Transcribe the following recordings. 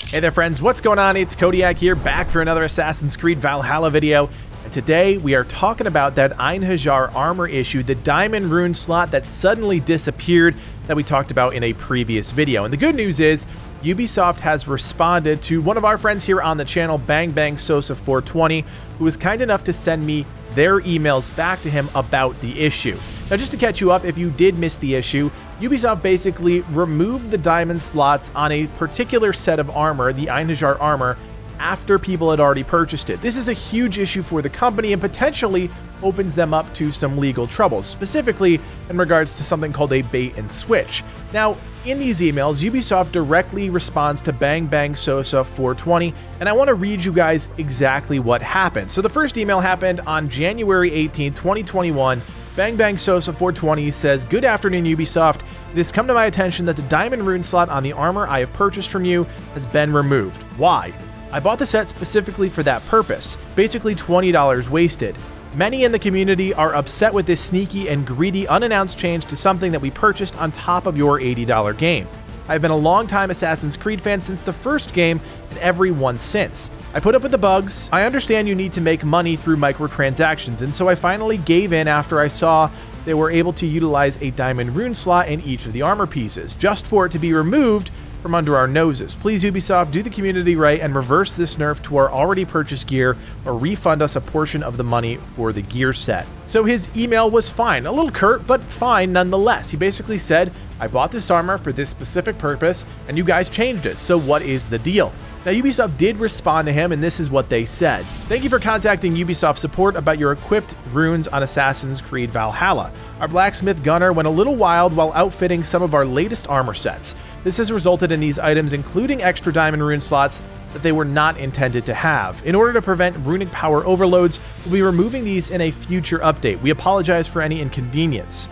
Hey there friends, what's going on? It's Kodiak here, back for another Assassin's Creed Valhalla video. And today we are talking about that Einhajar armor issue, the Diamond Rune slot that suddenly disappeared that we talked about in a previous video. And the good news is, Ubisoft has responded to one of our friends here on the channel, Bang Bang Sosa 420, who was kind enough to send me their emails back to him about the issue. Now, just to catch you up, if you did miss the issue, Ubisoft basically removed the diamond slots on a particular set of armor, the Einhajar armor, after people had already purchased it. This is a huge issue for the company and potentially opens them up to some legal troubles, specifically in regards to something called a bait and switch. Now, in these emails, Ubisoft directly responds to Bang Bang Sosa 420, and I want to read you guys exactly what happened. So the first email happened on January 18, 2021. Bang Bang Sosa 420 says, "Good afternoon, Ubisoft. It has come to my attention that the Diamond Rune slot on the armor I have purchased from you has been removed. Why? I bought the set specifically for that purpose. Basically $20 wasted. Many in the community are upset with this sneaky and greedy unannounced change to something that we purchased on top of your $80 game. I've been a long-time Assassin's Creed fan since the first game and every one since. I put up with the bugs. I understand you need to make money through microtransactions, and so I finally gave in after I saw they were able to utilize a Diamond Rune slot in each of the armor pieces, just for it to be removed from under our noses. Please, Ubisoft, do the community right and reverse this nerf to our already purchased gear, or refund us a portion of the money for the gear set." So his email was fine, a little curt, but fine nonetheless. He basically said, "I bought this armor for this specific purpose, and you guys changed it, so what is the deal?" Now, Ubisoft did respond to him, and this is what they said. "Thank you for contacting Ubisoft support about your equipped runes on Assassin's Creed Valhalla. Our blacksmith gunner went a little wild while outfitting some of our latest armor sets. This has resulted in these items, including extra Diamond Rune slots, that they were not intended to have. In order to prevent runic power overloads, we'll be removing these in a future update. We apologize for any inconvenience."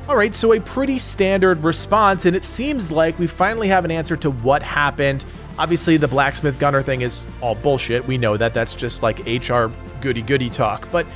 Alright, so a pretty standard response, and it seems like we finally have an answer to what happened. Obviously, the blacksmith gunner thing is all bullshit. We know that. That's just like HR goody-goody talk. But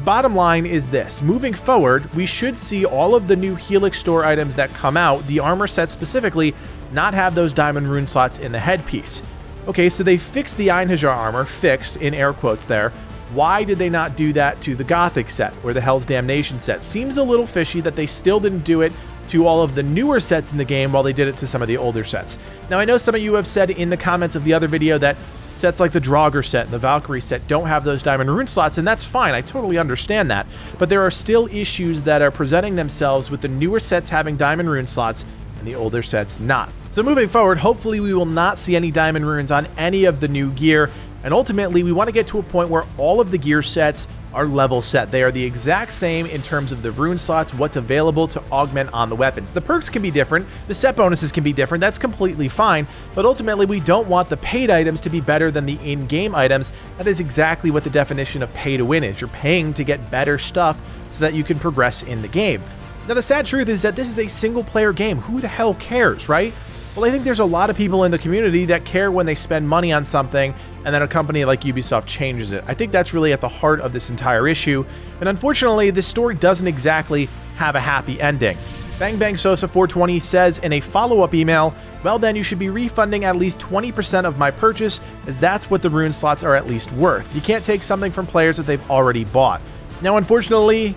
bottom line is this. Moving forward, we should see all of the new Helix store items that come out, the armor sets specifically, not have those Diamond Rune slots in the headpiece. Okay, so they fixed the Einhajar armor, fixed in air quotes there. Why did they not do that to the Gothic set or the Hell's Damnation set? Seems a little fishy that they still didn't do it to all of the newer sets in the game while they did it to some of the older sets. Now, I know some of you have said in the comments of the other video that sets like the Draugr set and the Valkyrie set don't have those Diamond Rune slots, and that's fine. I totally understand that. But there are still issues that are presenting themselves with the newer sets having Diamond Rune slots and the older sets not. So moving forward, hopefully we will not see any Diamond Runes on any of the new gear, and ultimately we want to get to a point where all of the gear sets are level set. They are the exact same in terms of the rune slots, what's available to augment on the weapons. The perks can be different, the set bonuses can be different, that's completely fine, but ultimately we don't want the paid items to be better than the in-game items. That is exactly what the definition of pay to win is. You're paying to get better stuff so that you can progress in the game. Now, the sad truth is that this is a single-player game. Who the hell cares, right? Well, I think there's a lot of people in the community that care when they spend money on something and then a company like Ubisoft changes it. I think that's really at the heart of this entire issue, and unfortunately, this story doesn't exactly have a happy ending. Bang Bang Sosa 420 says in a follow-up email, "Well then, you should be refunding at least 20% of my purchase, as that's what the rune slots are at least worth. You can't take something from players that they've already bought." Now, unfortunately,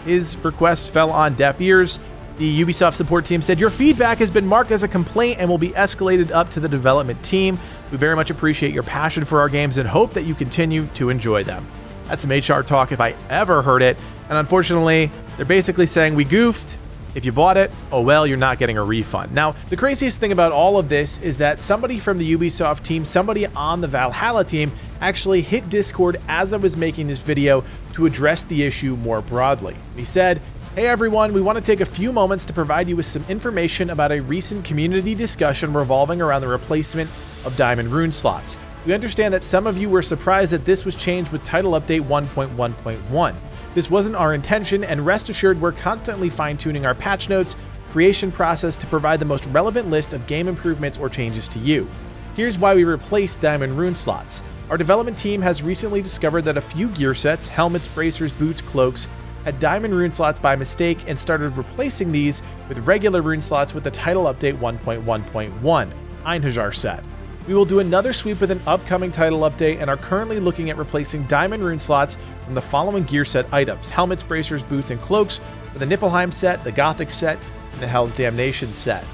his request fell on deaf ears. The Ubisoft support team said, "Your feedback has been marked as a complaint and will be escalated up to the development team. We very much appreciate your passion for our games and hope that you continue to enjoy them." That's some HR talk if I ever heard it. And unfortunately, they're basically saying, we goofed. If you bought it, oh well, you're not getting a refund. Now, the craziest thing about all of this is that somebody from the Ubisoft team, somebody on the Valhalla team, actually hit Discord as I was making this video to address the issue more broadly. He said, "Hey everyone, we want to take a few moments to provide you with some information about a recent community discussion revolving around the replacement of Diamond Rune slots. We understand that some of you were surprised that this was changed with Title Update 1.1.1. This wasn't our intention, and rest assured we're constantly fine-tuning our patch notes creation process to provide the most relevant list of game improvements or changes to you. Here's why we replaced Diamond Rune slots. Our development team has recently discovered that a few gear sets, helmets, bracers, boots, cloaks, had Diamond Rune slots by mistake and started replacing these with regular rune slots with the Title Update 1.1.1 Einhajar set. We will do another sweep with an upcoming title update and are currently looking at replacing Diamond Rune slots from the following gear set items: helmets, bracers, boots, and cloaks for the Niflheim set, the Gothic set, and the Hell's Damnation set.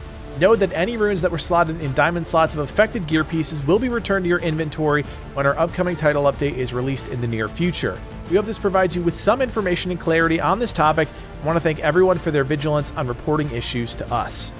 Note that any runes that were slotted in diamond slots of affected gear pieces will be returned to your inventory when our upcoming title update is released in the near future. We hope this provides you with some information and clarity on this topic. I want to thank everyone for their vigilance on reporting issues to us.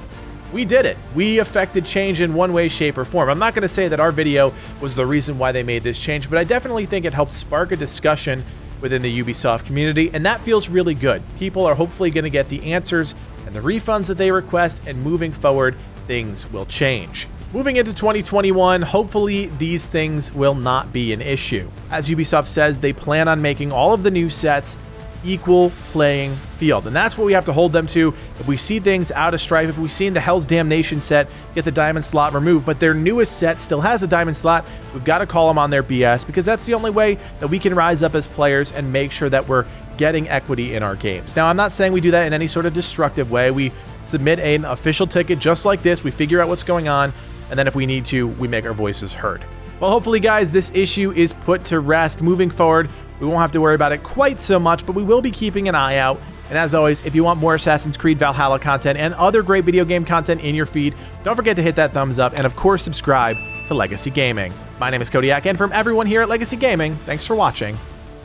We did it. We affected change in one way, shape, or form. I'm not going to say that our video was the reason why they made this change, but I definitely think it helped spark a discussion within the Ubisoft community, and that feels really good. People are hopefully going to get the answers and the refunds that they request, and moving forward, things will change. Moving into 2021, hopefully these things will not be an issue. As Ubisoft says, they plan on making all of the new sets equal playing field, and that's what we have to hold them to. If we see things out of strife, if we've seen the Hell's Damnation set get the diamond slot removed, but their newest set still has a diamond slot, we've got to call them on their BS, because that's the only way that we can rise up as players and make sure that we're getting equity in our games. Now, I'm not saying we do that in any sort of destructive way. We submit an official ticket just like this, we figure out what's going on, and then if we need to, we make our voices heard. Well, hopefully, guys, this issue is put to rest. Moving forward, we won't have to worry about it quite so much, but we will be keeping an eye out. And as always, if you want more Assassin's Creed Valhalla content and other great video game content in your feed, don't forget to hit that thumbs up and, of course, subscribe to Legacy Gaming. My name is Kodiak, and from everyone here at Legacy Gaming, thanks for watching,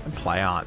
and play on.